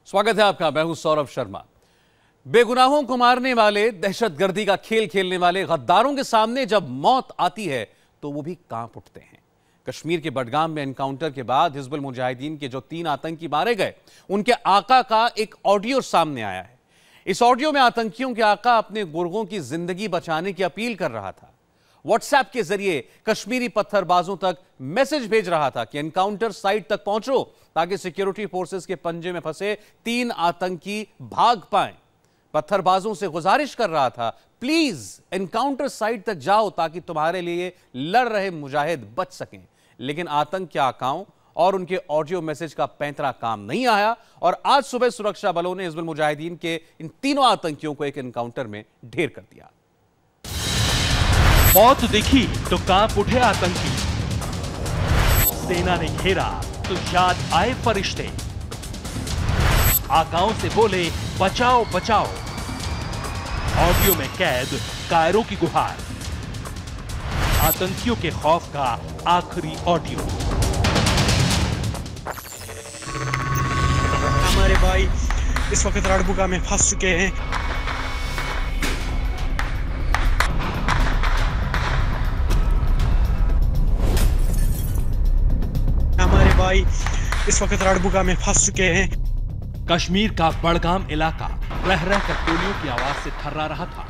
स्वागत है आपका। मैं हूं सौरभ शर्मा। बेगुनाहों को मारने वाले, दहशतगर्दी का खेल खेलने वाले गद्दारों के सामने जब मौत आती है तो वो भी कांप उठते हैं। कश्मीर के बडगाम में एनकाउंटर के बाद हिजबुल मुजाहिदीन के जो 3 आतंकी मारे गए, उनके आका का एक ऑडियो सामने आया है। इस ऑडियो में आतंकियों के आका अपने गुर्गों की जिंदगी बचाने की अपील कर रहा था। व्हाट्सएप के जरिए कश्मीरी पत्थरबाजों तक मैसेज भेज रहा था कि एनकाउंटर साइट तक पहुंचो ताकि सिक्योरिटी फोर्सेस के पंजे में फंसे 3 आतंकी भाग पाएं। पत्थरबाजों से गुजारिश कर रहा था, प्लीज एनकाउंटर साइट तक जाओ ताकि तुम्हारे लिए लड़ रहे मुजाहिद बच सकें। लेकिन आतंक के आकाओं और उनके ऑडियो मैसेज का पैंतरा काम नहीं आया और आज सुबह सुरक्षा बलों ने हिजबुल मुजाहिदीन के इन तीनों आतंकियों को एक एनकाउंटर में ढेर कर दिया। मौत दिखी तो कांप उठे आतंकी, सेना ने घेरा तो याद आए फरिश्ते, आकाओं से बोले बचाओ बचाओ। ऑडियो में कैद कायरों की गुहार, आतंकियों के खौफ का आखिरी ऑडियो। हमारे भाई इस वक्त राडबुगा में फंस चुके हैं। हमारे भाई इस वक्त राडबुगा में फंस चुके हैं। कश्मीर का बडगाम इलाका रह रह कर गोलियों की आवाज से थर्रा रहा था।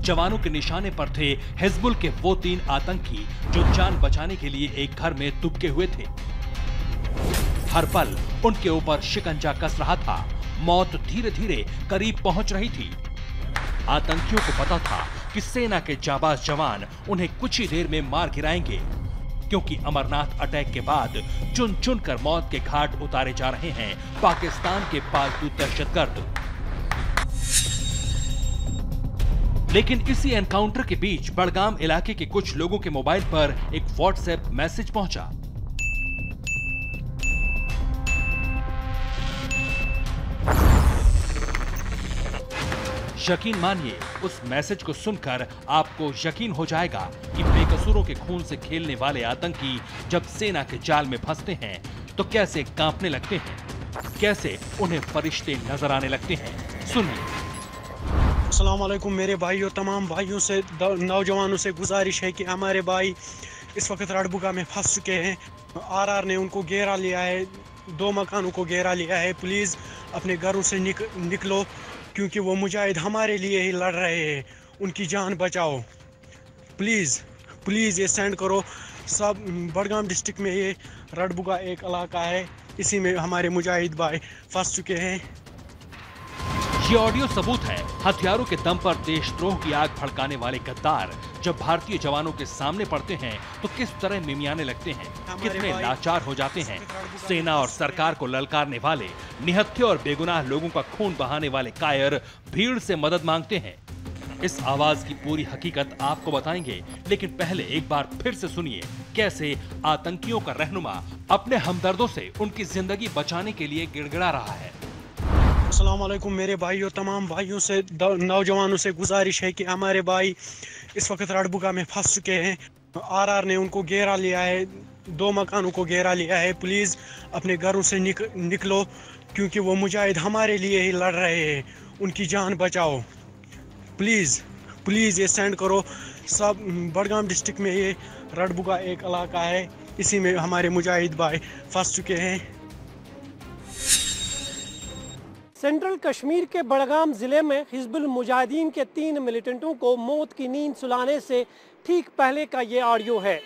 जवानों के निशाने पर थे हिजबुल के वो 3 आतंकी जो जान बचाने के लिए एक घर में दुबके हुए थे। हर पल उनके ऊपर शिकंजा कस रहा था। मौत धीरे धीरे करीब पहुंच रही थी। आतंकियों को पता था कि सेना के जाबाज जवान उन्हें कुछ ही देर में मार गिराएंगे, क्योंकि अमरनाथ अटैक के बाद चुन चुन कर मौत के घाट उतारे जा रहे हैं पाकिस्तान के पालतू दहशतगर्द। लेकिन इसी एनकाउंटर के बीच बडगाम इलाके के कुछ लोगों के मोबाइल पर एक व्हाट्सएप मैसेज पहुंचा। यकीन मानिए, उस मैसेज को सुनकर आपको यकीन हो जाएगा कि बेकसूरों के खून से खेलने वाले आतंकी जब सेना के जाल में फंसते हैं तो कैसे कांपने लगते हैं, कैसे उन्हें फरिश्ते नजर आने लगते हैं। सुनिए। अस्सलाम वालेकुम मेरे भाइयों, तमाम भाइयों से, नौजवानों से गुजारिश है कि हमारे भाई इस वक्त राडबुगा में फंस चुके हैं। आरआर ने उनको घेरा लिया है, 2 मकानों को घेरा लिया है। प्लीज़ अपने घरों से निकलो, क्योंकि वो मुजाहिद हमारे लिए ही लड़ रहे हैं। उनकी जान बचाओ। प्लीज़ ये सेंड करो। सब बडगाम डिस्ट्रिक्ट में ये राडबुगा एक इलाका है, इसी में हमारे मुजाहिद भाई फंस चुके हैं। ये ऑडियो सबूत है हथियारों के दम पर देशद्रोह की आग भड़काने वाले गद्दार जब भारतीय जवानों के सामने पड़ते हैं तो किस तरह मिमियाने लगते हैं, कितने लाचार हो जाते हैं। सेना और सरकार को ललकारने वाले, निहत्थे और बेगुनाह लोगों का खून बहाने वाले कायर भीड़ से मदद मांगते हैं। इस आवाज की पूरी हकीकत आपको बताएंगे, लेकिन पहले एक बार फिर से सुनिए कैसे आतंकियों का रहनुमा अपने हमदर्दों से उनकी जिंदगी बचाने के लिए गिड़गिड़ा रहा है। अस्सलाम वालेकुम मेरे भाइयों, तमाम भाइयों से, नौजवानों से गुजारिश है कि हमारे भाई इस वक्त राडबुगा में फंस चुके हैं। आरआर ने उनको घेरा लिया है, 2 मकानों को घेरा लिया है। प्लीज़ अपने घरों से निकलो, क्योंकि वो मुजाहिद हमारे लिए ही लड़ रहे हैं। उनकी जान बचाओ। प्लीज़ ये सेंड करो। सब बडगाम डिस्ट्रिक्ट में ये राडबुगा एक इलाका है, इसी में हमारे मुजाहिद भाई फंस चुके हैं। सेंट्रल कश्मीर के बडगाम ज़िले में हिजबुल मुजाहिदीन के 3 मिलिटेंटों को मौत की नींद सुलाने से ठीक पहले का ये ऑडियो है।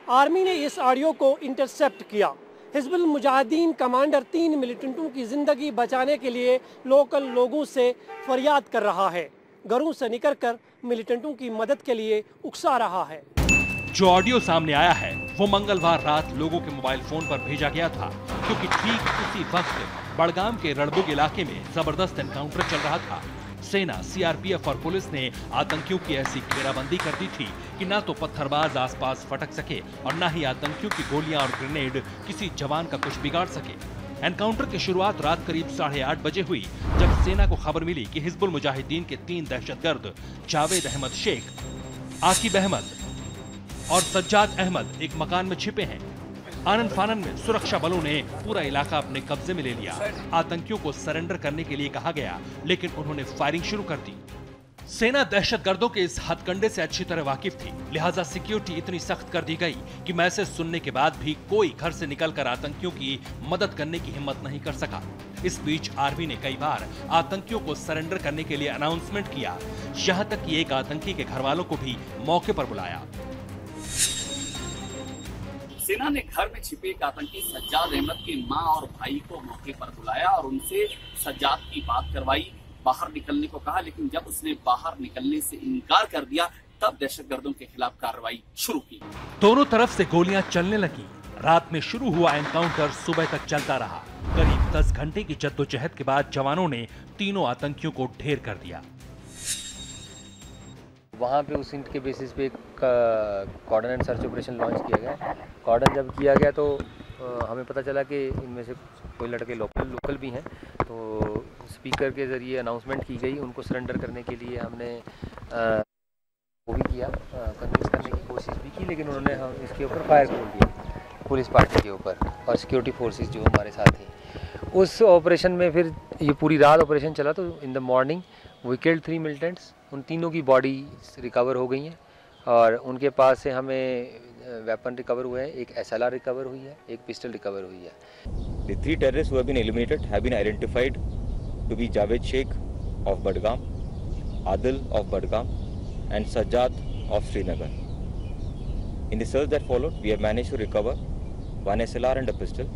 आर्मी ने इस ऑडियो को इंटरसेप्ट किया। हिजबुल मुजाहिदीन कमांडर 3 मिलिटेंटों की ज़िंदगी बचाने के लिए लोकल लोगों से फरियाद कर रहा है। घरों से निकलकर मिलिटेंटों की मदद के लिए उकसा रहा है। जो ऑडियो सामने आया है वो मंगलवार रात लोगों के मोबाइल फोन पर भेजा गया था, क्योंकि ठीक उसी वक्त बडगाम के रणबुग इलाके में जबरदस्त एनकाउंटर चल रहा था। सेना, सीआरपीएफ और पुलिस ने आतंकियों की ऐसी घेराबंदी कर दी थी कि ना तो पत्थरबाज आसपास फटक सके और ना ही आतंकियों की गोलियां और ग्रेनेड किसी जवान का कुछ बिगाड़ सके। एनकाउंटर की शुरुआत रात करीब 8:30 बजे हुई, जब सेना को खबर मिली कि हिजबुल मुजाहिदीन के 3 दहशतगर्द जावेद अहमद शेख, आकिब अहमद, और सज्जाद अहमद एक मकान में छिपे हैं। आनन फानन में सुरक्षा बलों ने पूरा इलाका अपने कब्जे में ले लिया। आतंकियों को सरेंडर करने के लिए कहा गया, लेकिन उन्होंने फायरिंग शुरू कर दी। सेना दहशतगर्दों के इस हथकंडे से अच्छी तरह वाकिफ थी, लिहाजा सिक्योरिटी इतनी सख्त कर दी गई कि मैसेज सुनने के बाद भी कोई घर से निकलकर आतंकियों की मदद करने की हिम्मत नहीं कर सका। इस बीच आर्मी ने कई बार आतंकियों को सरेंडर करने के लिए अनाउंसमेंट किया, यहाँ तक कि एक आतंकी के घर वालों को भी मौके पर बुलाया। सेना ने घर में छिपे एक आतंकी सज्जाद अहमद की मां और भाई को मौके पर बुलाया और उनसे सज्जाद की बात करवाई, बाहर निकलने को कहा, लेकिन जब उसने बाहर निकलने से इनकार कर दिया तब दहशतगर्दों के खिलाफ कार्रवाई शुरू की। दोनों तरफ से गोलियां चलने लगी। रात में शुरू हुआ एनकाउंटर सुबह तक चलता रहा। करीब 10 घंटे की जद्दोजहद के बाद जवानों ने तीनों आतंकियों को ढेर कर दिया। वहाँ पे उस हिंट के बेसिस पे एक cordon and search operation launch किया गया। कॉर्डन जब किया गया तो हमें पता चला कि इनमें से कोई लड़के लोकल भी हैं, तो स्पीकर के ज़रिए अनाउंसमेंट की गई। उनको सरेंडर करने के लिए हमने वो भी किया, कन्विंस करने की कोशिश भी की, लेकिन उन्होंने हम इसके ऊपर फायर खोल दिया पुलिस पार्टी के ऊपर और सिक्योरिटी फोर्सेस जो हमारे साथ थी। उस ऑपरेशन में फिर ये पूरी रात ऑपरेशन चला, तो in the morning we killed 3 militants. उन तीनों की बॉडी रिकवर हो गई हैं और उनके पास से हमें वेपन रिकवर हुए हैं। एक SLR रिकवर हुई है, एक पिस्टल रिकवर हुई है। The 3 terrorists who have been eliminated have been identified to be Javed Sheikh of Badgam, Adil of Badgam and Sajjad of Srinagar. In the search that followed, we have managed to recover 1 SLR and a pistol.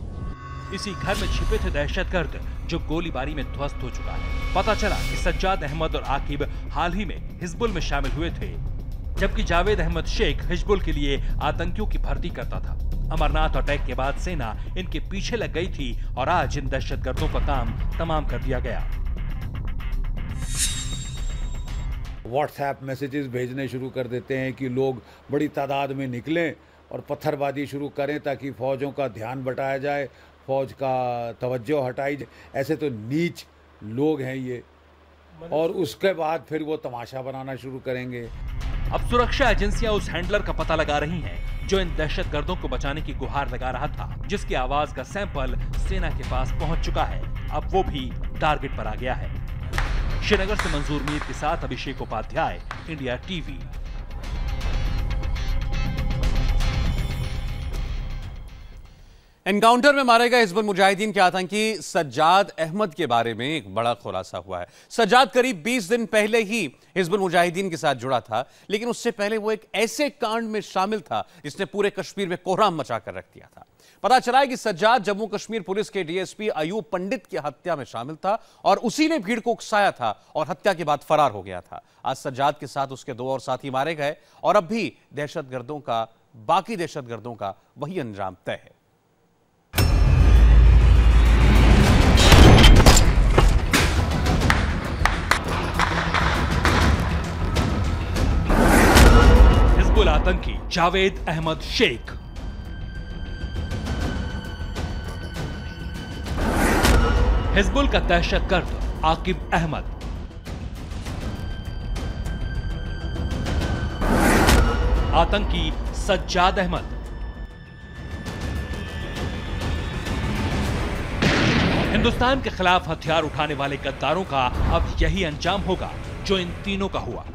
इसी घर में छिपे थे दहशतगर्द जो गोलीबारी में ध्वस्त हो चुका है। पता चला कि सज्जाद अहमद और आकिब हाल ही में हिजबुल में शामिल हुए थे, जबकि जावेद अहमद शेख हिजबुल के लिए आतंकियों की भर्ती करता था। अमरनाथ अटैक के बाद सेना इनके पीछे लग गई थी और आज इन दहशतगर्दों का काम तमाम कर दिया गया। व्हाट्सएप मैसेजेस भेजने शुरू कर देते हैं कि लोग बड़ी तादाद में निकलें और पत्थरबाजी शुरू करें ताकि फौजों का ध्यान बटाया जाए, फौज का तवज्जो हटाई जाए। ऐसे तो नीच लोग हैं ये, और उसके बाद फिर वो तमाशा बनाना शुरू करेंगे। अब सुरक्षा एजेंसियां उस हैंडलर का पता लगा रही हैं जो इन दहशतगर्दों को बचाने की गुहार लगा रहा था, जिसकी आवाज का सैंपल सेना के पास पहुंच चुका है। अब वो भी टारगेट पर आ गया है। श्रीनगर से मंजूर मीर के साथ अभिषेक उपाध्याय, इंडिया टीवी। एनकाउंटर में मारे गए हिजबुल मुजाहिदीन के आतंकी सज्जाद अहमद के बारे में एक बड़ा खुलासा हुआ है। सज्जाद करीब 20 दिन पहले ही हिजबुल मुजाहिदीन के साथ जुड़ा था, लेकिन उससे पहले वो एक ऐसे कांड में शामिल था जिसने पूरे कश्मीर में कोहराम मचाकर रख दिया था। पता चला है कि सज्जाद जम्मू कश्मीर पुलिस के डीएसपी अयूब पंडित की हत्या में शामिल था और उसी ने भीड़ को उकसाया था और हत्या के बाद फरार हो गया था। आज सज्जाद के साथ उसके 2 और साथी मारे गए और अब भी बाकी दहशतगर्दों का वही अंजाम तय है। हिजबुल आतंकी जावेद अहमद शेख, हिजबुल का दहशतगर्द आकिब अहमद, आतंकी सज्जाद अहमद, हिंदुस्तान के खिलाफ हथियार उठाने वाले गद्दारों का अब यही अंजाम होगा जो इन तीनों का हुआ।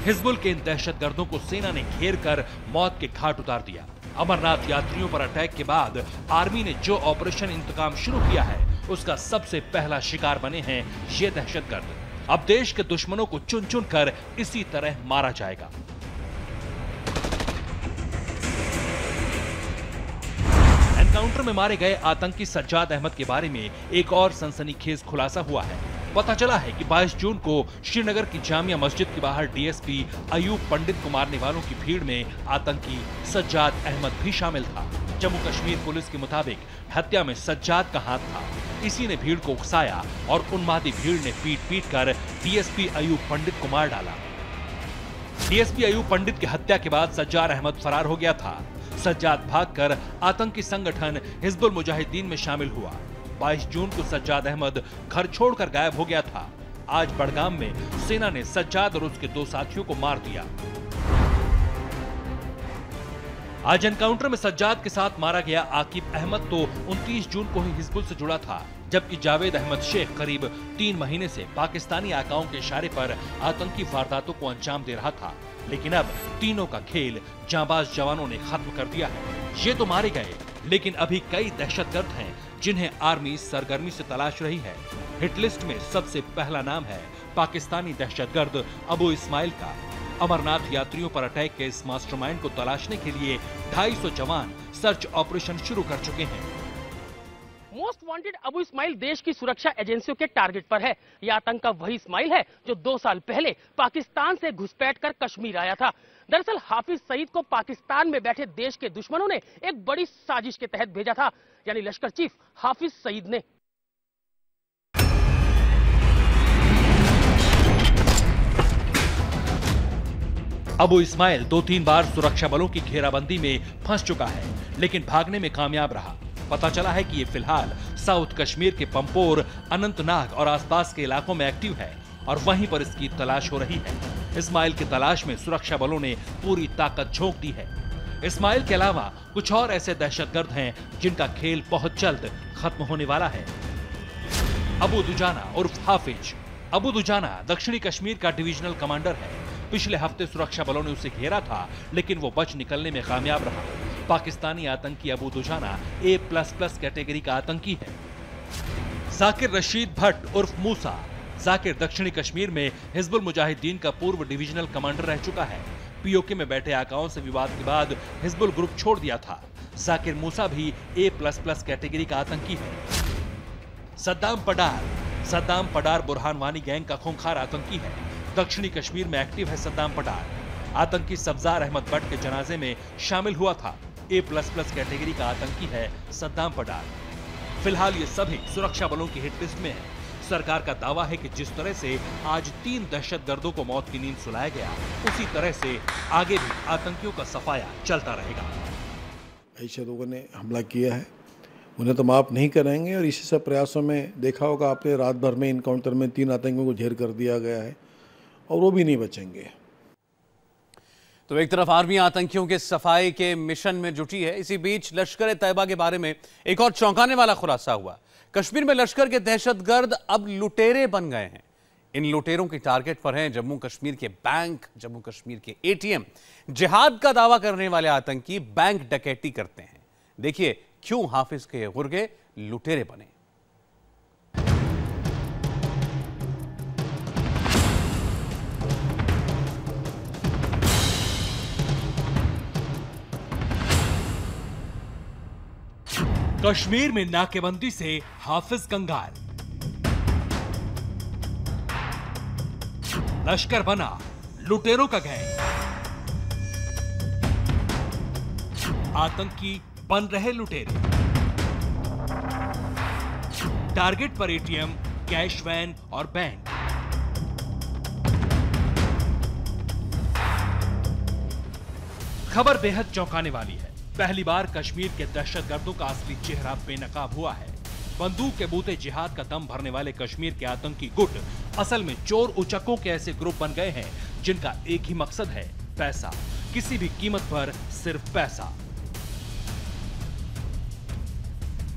हिजबुल के इन दहशतगर्दों को सेना ने घेर कर मौत के घाट उतार दिया। अमरनाथ यात्रियों पर अटैक के बाद आर्मी ने जो ऑपरेशन इंतकाम शुरू किया है, उसका सबसे पहला शिकार बने हैं ये दहशतगर्द। अब देश के दुश्मनों को चुन चुन कर इसी तरह मारा जाएगा। एनकाउंटर में मारे गए आतंकी सज्जाद अहमद के बारे में एक और सनसनीखेज खुलासा हुआ है। पता चला है कि 22 जून को श्रीनगर की जामिया मस्जिद के बाहर डीएसपी अयूब पंडित को मारने वालों की भीड़ में आतंकी सज्जाद अहमद भी शामिल था। जम्मू कश्मीर पुलिस के मुताबिक हत्या में सज्जाद का हाथ था। इसी ने भीड़ को उकसाया और उन्मादी भीड़ ने पीट कर डीएसपी अयूब पंडित को मार डाला। डीएसपी अयूब पंडित की हत्या के बाद सज्जाद अहमद फरार हो गया था। सज्जाद भागकर आतंकी संगठन हिजबुल मुजाहिदीन में शामिल हुआ। 22 जून को सज्जाद अहमद घर छोड़कर गायब हो गया था। आज बडगाम में सेना ने सज्जाद और उसके 2 साथियों को मार दिया। आज एनकाउंटर में सज्जाद के साथ मारा गया आकिब अहमद तो 29 जून को ही हिजबुल से जुड़ा था, जबकि जावेद अहमद शेख करीब 3 महीने से पाकिस्तानी आकाओं के इशारे पर आतंकी वारदातों को अंजाम दे रहा था। लेकिन अब तीनों का खेल जांबाज जवानों ने खत्म कर दिया है। ये तो मारे गए, लेकिन अभी कई दहशतगर्द हैं जिन्हें आर्मी सरगर्मी से तलाश रही है। हिट लिस्ट में सबसे पहला नाम है पाकिस्तानी दहशतगर्द अबू इस्माइल का। अमरनाथ यात्रियों पर अटैक के इस मास्टरमाइंड को तलाशने के लिए 250 जवान सर्च ऑपरेशन शुरू कर चुके हैं। मोस्ट वांटेड अबू इस्माइल देश की सुरक्षा एजेंसियों के टारगेट पर है। यह आतंक का वही इस्माइल है जो 2 साल पहले पाकिस्तान से घुसपैठ कर कश्मीर आया था। दरअसल हाफिज सईद को पाकिस्तान में बैठे देश के दुश्मनों ने एक बड़ी साजिश के तहत भेजा था, यानी लश्कर चीफ हाफिज सईद ने। अबू इस्माइल 2-3 बार सुरक्षा बलों की घेराबंदी में फंस चुका है, लेकिन भागने में कामयाब रहा। पता चला है कि ये फिलहाल साउथ कश्मीर के पंपोर, अनंतनाग और आसपास के इलाकों में एक्टिव है और वहीं पर इसकी तलाश हो रही है। इस्माइल की तलाश में सुरक्षा बलों ने पूरी ताकत झोंक दी है। इस्माइल के अलावा कुछ और ऐसे दहशतगर्द हैं जिनका खेल बहुत जल्द खत्म होने वाला है। अबू दुजाना उर्फ हाफिज। अबू दुजाना दक्षिणी कश्मीर का डिविजनल कमांडर है। पिछले हफ्ते सुरक्षा बलों ने उसे घेरा था, लेकिन वो बच निकलने में कामयाब रहा। पाकिस्तानी आतंकी अबू दुजाना A++ कैटेगरी का आतंकी है। जाकिर रशीद भट्ट उर्फ मूसा। जाकिर दक्षिणी कश्मीर में हिजबुल मुजाहिदीन का पूर्व डिविजनल कमांडर रह चुका है। पीओके में बैठे आकाओं से विवाद के बाद हिजबुल ग्रुप छोड़ दिया था। जाकिर मूसा भी A++ कैटेगरी का आतंकी है। सद्दाम पडार। सद्दाम पडार बुरहान वानी गैंग का खूंखार आतंकी है। दक्षिणी कश्मीर में एक्टिव है सद्दाम पडार। आतंकी सब्जार अहमद भट्ट के जनाजे में शामिल हुआ था। A++ कैटेगरी का आतंकी है सद्दाम पडार। फिलहाल ये सभी सुरक्षा बलों की हिट लिस्ट में है। सरकार का दावा है कि जिस तरह से आज 3 दहशतगर्दों को मौत की नींद सुलाया गया, उसी तरह से आगे भी आतंकियों का सफाया चलता रहेगा। ऐसे लोगों ने हमला किया है, उन्हें तो माफ नहीं करेंगे। और इसी सब प्रयासों में देखा होगा आपने, रात भर में इनकाउंटर में 3 आतंकियों को ढेर कर दिया गया है और वो भी नहीं बचेंगे। तो एक तरफ आर्मी आतंकियों के सफाई के मिशन में जुटी है, इसी बीच लश्कर तैयबा के बारे में एक और चौंकाने वाला खुलासा हुआ। कश्मीर में लश्कर के दहशतगर्द अब लुटेरे बन गए हैं। इन लुटेरों के टारगेट पर हैं जम्मू कश्मीर के बैंक, जम्मू कश्मीर के ATM। जिहाद का दावा करने वाले आतंकी बैंक डकैती करते हैं। देखिए क्यों हाफिज के गुर्गे लुटेरे बने। कश्मीर में नाकेबंदी से हाफिज कंगाल। लश्कर बना लुटेरों का गैंग। आतंकी बन रहे लुटेरे। टारगेट पर ATM, कैश वैन और बैंक। खबर बेहद चौंकाने वाली है। पहली बार कश्मीर के दहशतगर्दों का असली चेहरा बेनकाब हुआ है। बंदूक के बूते जिहाद का दम भरने वाले कश्मीर के आतंकी गुट असल में चोर उचक्कों के ऐसे ग्रुप बन गए हैं जिनका एक ही मकसद है, पैसा। किसी भी कीमत पर सिर्फ पैसा।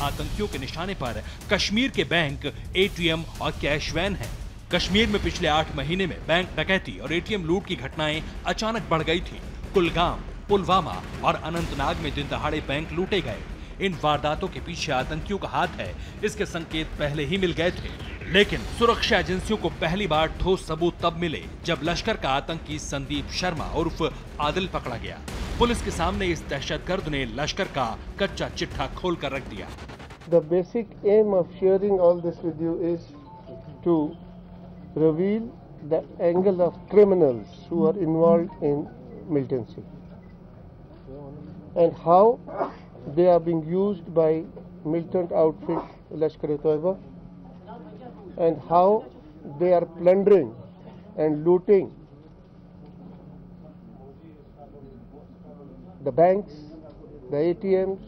आतंकियों के निशाने पर कश्मीर के बैंक, ATM और कैश वैन है। कश्मीर में पिछले 8 महीने में बैंक डकैती और ATM लूट की घटनाएं अचानक बढ़ गई थी। कुलगाम, पुलवामा और अनंतनाग में दिन दहाड़े बैंक लूटे गए। इन वारदातों के पीछे आतंकियों का हाथ है, इसके संकेत पहले ही मिल गए थे। लेकिन सुरक्षा एजेंसियों को पहली बार ठोस सबूत तब मिले जब लश्कर का आतंकी संदीप शर्मा उर्फ आदिल पकड़ा गया। पुलिस के सामने इस दहशतगर्द ने लश्कर का कच्चा चिट्ठा खोल कर रख दिया। The basic aim of sharing all this with you is to reveal the angle of criminals who are involved in militancy and how they are being used by militant outfit Lashkar-e-Taiba and how they are plundering and looting the banks, the ATMs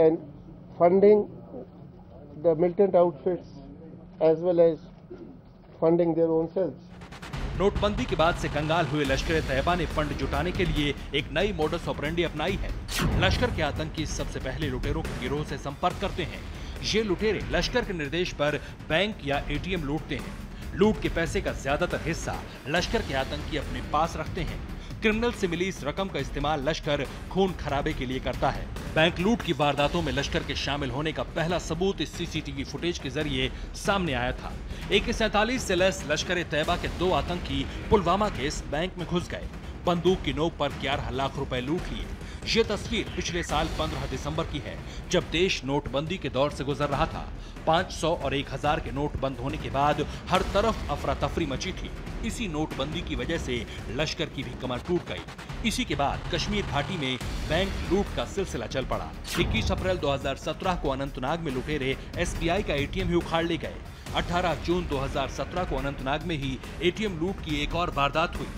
and funding the militant outfits as well as funding their own selves. नोटबंदी के बाद से कंगाल हुए लश्कर तैयबा ने fund जुटाने के लिए एक नई मोडस ऑपरेंडी अपनाई है। लश्कर के आतंकी सबसे पहले लुटेरों के गिरोह से संपर्क करते हैं। ये लुटेरे लश्कर के निर्देश पर बैंक या एटीएम लूटते हैं। लूट के पैसे का ज्यादातर हिस्सा लश्कर के आतंकी अपने पास रखते हैं। क्रिमिनल से मिली इस रकम का इस्तेमाल लश्कर खून खराबे के लिए करता है। बैंक लूट की वारदातों में लश्कर के शामिल होने का पहला सबूत इस सीसीटीवी फुटेज के जरिए सामने आया था। AK-47 से लैस लश्कर तैयबा के 2 आतंकी पुलवामा के इस बैंक में घुस गए, बंदूक की नोक पर 11 लाख रुपए लूट लिए। ये तस्वीर पिछले साल 15 दिसंबर की है, जब देश नोटबंदी के दौर से गुजर रहा था। 500 और 1000 के नोट बंद होने के बाद हर तरफ अफरा तफरी मची थी। इसी नोटबंदी की वजह से लश्कर की भी कमर टूट गई। इसी के बाद कश्मीर घाटी में बैंक लूट का सिलसिला चल पड़ा। 21 अप्रैल 2017 को अनंतनाग में लुटेरे SBI का ATM ही उखाड़ ले गए। 18 जून 2017 को अनंतनाग में ही ATM लूट की एक और वारदात हुई।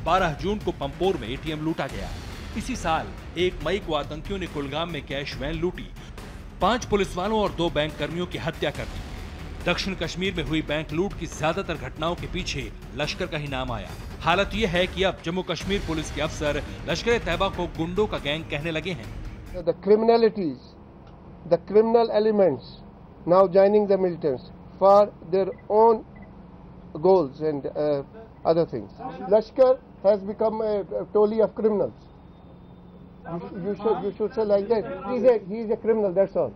12 जून को पंपोर में ATM लूटा गया। इसी साल 1 मई को आतंकियों ने कुलगाम में कैश वैन लूटी, 5 पुलिस वालों और 2 बैंक कर्मियों की हत्या कर दी। दक्षिण कश्मीर में हुई बैंक लूट की ज्यादातर घटनाओं के पीछे लश्कर का ही नाम आया। हालत यह है कि अब जम्मू कश्मीर पुलिस के अफसर लश्कर तैयबा को गुंडों का गैंग कहने लगे हैं। The criminalities, the criminal elements now joining the militants for their own goals and other things. Lashkar has become a tolly of criminals. You should say like that. He is a criminal. That's all.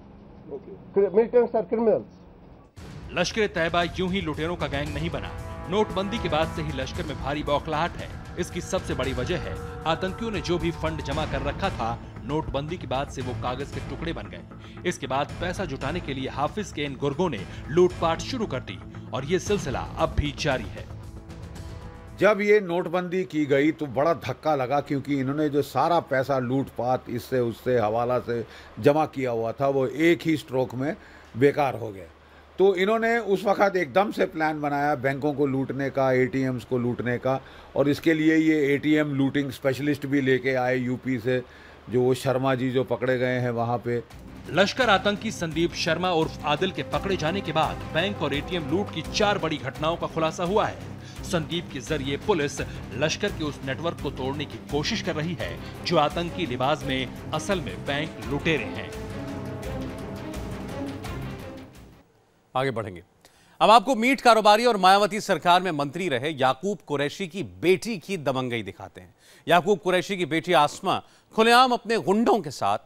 Okay. Militants are criminals. लश्कर तैयबा यूं ही लुटेरों का gang नहीं बना। नोटबंदी के बाद से ही लश्कर में भारी बौखलाहट है। इसकी सबसे बड़ी वजह है आतंकियों ने जो भी फंड जमा कर रखा था, नोटबंदी के बाद से वो कागज के टुकड़े बन गए। इसके बाद पैसा जुटाने के लिए हाफिज के इन गुर्गों ने लूटपाट शुरू कर दी और ये सिलसिला अब भी जारी है। जब ये नोटबंदी की गई तो बड़ा धक्का लगा, क्योंकि इन्होंने जो सारा पैसा लूटपाट इससे उससे हवाला से जमा किया हुआ था वो एक ही स्ट्रोक में बेकार हो गया। तो इन्होंने उस वक़्त एकदम से प्लान बनाया बैंकों को लूटने का, ATMs को लूटने का, और इसके लिए ये ATM लूटिंग स्पेशलिस्ट भी लेके आए यूपी से, जो वो शर्मा जी जो पकड़े गए हैं वहाँ पे। लश्कर आतंकी संदीप शर्मा उर्फ आदिल के पकड़े जाने के बाद बैंक और ATM लूट की 4 बड़ी घटनाओं का खुलासा हुआ है। संदीप के जरिए पुलिस लश्कर के उस नेटवर्क को तोड़ने की कोशिश कर रही है जो आतंकी लिबास में असल में बैंक लुटेरे हैं। आगे बढ़ेंगे। अब आपको मीट कारोबारी और मायावती सरकार में मंत्री रहे याकूब कुरैशी की बेटी की दबंगई दिखाते हैं। याकूब कुरैशी की बेटी आसमा खुलेआम अपने गुंडों के साथ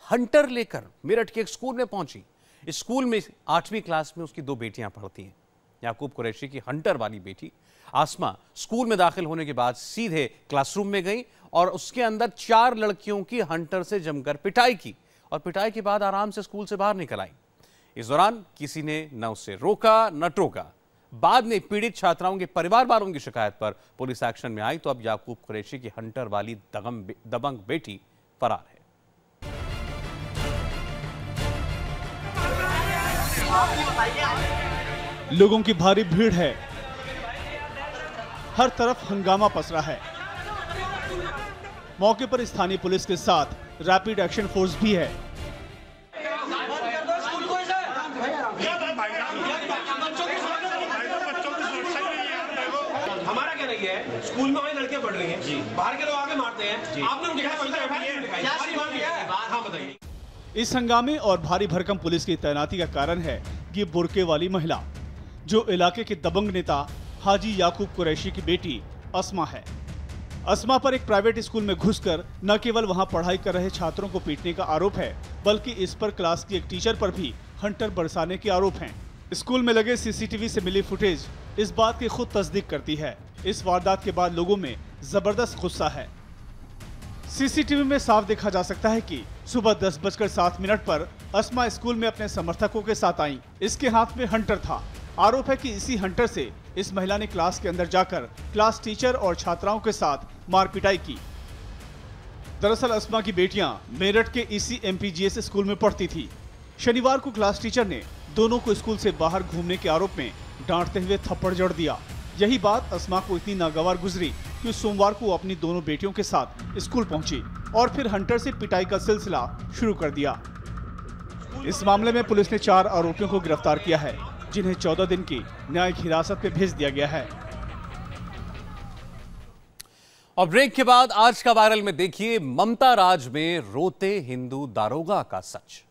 हंटर लेकर मेरठ के एक स्कूल में पहुंची। इस स्कूल में 8वीं क्लास में उसकी 2 बेटियां पढ़ती हैं। याकूब कुरैशी की हंटर वाली बेटी आसमा स्कूल में दाखिल होने के बाद सीधे क्लासरूम में गई और उसके अंदर 4 लड़कियों की हंटर से जमकर पिटाई की और पिटाई के बाद आराम से स्कूल से बाहर निकल आई। इस दौरान किसी ने न उसे रोका न टोका। बाद में पीड़ित छात्राओं के परिवार वालों की शिकायत पर पुलिस एक्शन में आई तो अब याकूब कुरैशी की हंटर वाली दबंग बेटी फरार है। लोगों की भारी भीड़ है, हर तरफ हंगामा पसरा है। मौके पर स्थानीय पुलिस के साथ रैपिड एक्शन फोर्स भी है। हमारा क्या नहीं है, स्कूल में हमारी लड़कियां पढ़ रही हैं, बाहर के लोग आके मारते हैं, आपने उनके हाँ बताइए। इस हंगामे और भारी भरकम पुलिस की तैनाती का कारण है ये बुर्के वाली महिला, जो इलाके के दबंग नेता हाजी याकूब कुरैशी की बेटी अस्मा है। अस्मा पर एक प्राइवेट स्कूल में घुसकर न केवल वहां पढ़ाई कर रहे छात्रों को पीटने का आरोप है, बल्कि इस पर क्लास की एक टीचर पर भी हंटर बरसाने के आरोप हैं। स्कूल में लगे CCTV से मिली फुटेज इस बात की खुद तस्दीक करती है। इस वारदात के बाद लोगों में जबरदस्त गुस्सा है। CCTV में साफ देखा जा सकता है कि सुबह 10:07 पर अस्मा स्कूल में अपने समर्थकों के साथ आई। इसके हाथ में हंटर था। आरोप है कि इसी हंटर से इस महिला ने क्लास के अंदर जाकर क्लास टीचर और छात्राओं के साथ मारपिटाई की। दरअसल अस्मा की बेटियां मेरठ के इसी MPGS स्कूल में पढ़ती थी। शनिवार को क्लास टीचर ने दोनों को स्कूल से बाहर घूमने के आरोप में डांटते हुए थप्पड़ जड़ दिया। यही बात अस्मा को इतनी नागवार गुजरी कि सोमवार को अपनी दोनों बेटियों के साथ स्कूल पहुंची और फिर हंटर से पिटाई का सिलसिला शुरू कर दिया। इस मामले में पुलिस ने 4 आरोपियों को गिरफ्तार किया है, जिन्हें 14 दिन की न्यायिक हिरासत में भेज दिया गया है। और ब्रेक के बाद आज का वायरल में देखिए ममता राज में रोते हिंदू दारोगा का सच।